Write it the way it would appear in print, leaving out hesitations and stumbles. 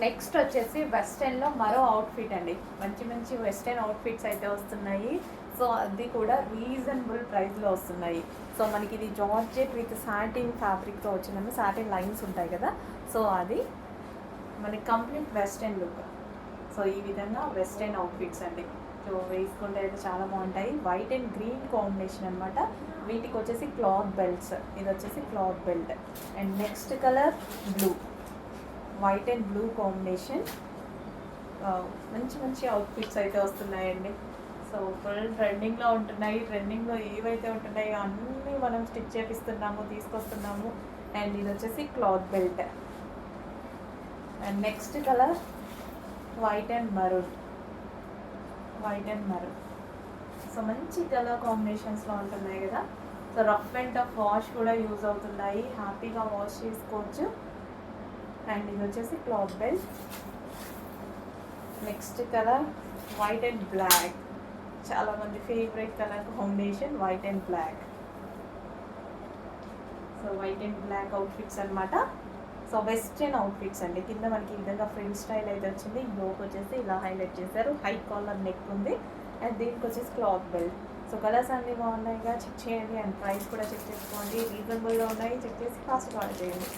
Next వచ్చేసి వెస్టర్న్లో మరో outfit అండి. మంచి మంచి వెస్టర్న్ అవుట్ఫిట్స్ అయితే వస్తున్నాయి. సో అది కూడా రీజనబుల్ ప్రైస్లో వస్తున్నాయి. సో మనకి ఇది జార్జెట్ విత్ సాటిన్ ఫ్యాబ్రిక్తో వచ్చిందండి. సాటిన్ లైన్స్ ఉంటాయి కదా, సో అది మనకి కంప్లీట్ వెస్టర్న్ లుక్. సో ఈ విధంగా వెస్టర్న్ అవుట్ఫిట్స్ అండి. సో వేసుకుంటే అయితే చాలా బాగుంటాయి. వైట్ అండ్ గ్రీన్ కాంబినేషన్ అనమాట. వీటికి వచ్చేసి క్లాత్ బెల్ట్స్. ఇది వచ్చేసి cloth belt. And next colour blue, white and blue combination. మంచి మంచి అవుట్ఫిట్స్ అయితే వస్తున్నాయండి. సో ఫుల్ ట్రెండింగ్లో ఉంటున్నాయి. ట్రెండింగ్లో ఏవైతే ఉంటున్నాయో అన్నీ మనం స్టిచ్ చేపిస్తున్నాము, తీసుకొస్తున్నాము. అండ్ ఇది వచ్చేసి cloth belt. And next colour white and maroon, white and maroon. So మంచి కలర్ కాంబినేషన్స్లో ఉంటున్నాయి కదా. So rough and tough wash కూడా యూజ్ అవుతున్నాయి, హ్యాపీగా వాష్ చేసుకోవచ్చు. అండ్ ఇది వచ్చేసి cloth belt. Next colour white and black, చాలామంది favourite colour combination white and black. So white and black outfits అనమాట. సో వెస్ట్రన్ అవుట్ఫిట్స్ అండి. కింద మనకి ఈ విధంగా ఫ్రిల్ స్టైల్ అయితే వచ్చింది. యోక్ వచ్చేసి ఇలా హైలైట్ చేశారు, హై కాలర్ నెక్ ఉంది. అండ్ దీనికి వచ్చేసి క్లాత్ బెల్ట్. సో కలర్స్ అన్నీ బాగున్నాయిగా, చెక్ చేయండి. అండ్ ప్రైస్ కూడా చెక్ చేసుకోండి, రీజనబుల్గా ఉన్నాయి. చెక్ చేసి ఫాస్ట్గా ఆర్డర్ చేయండి.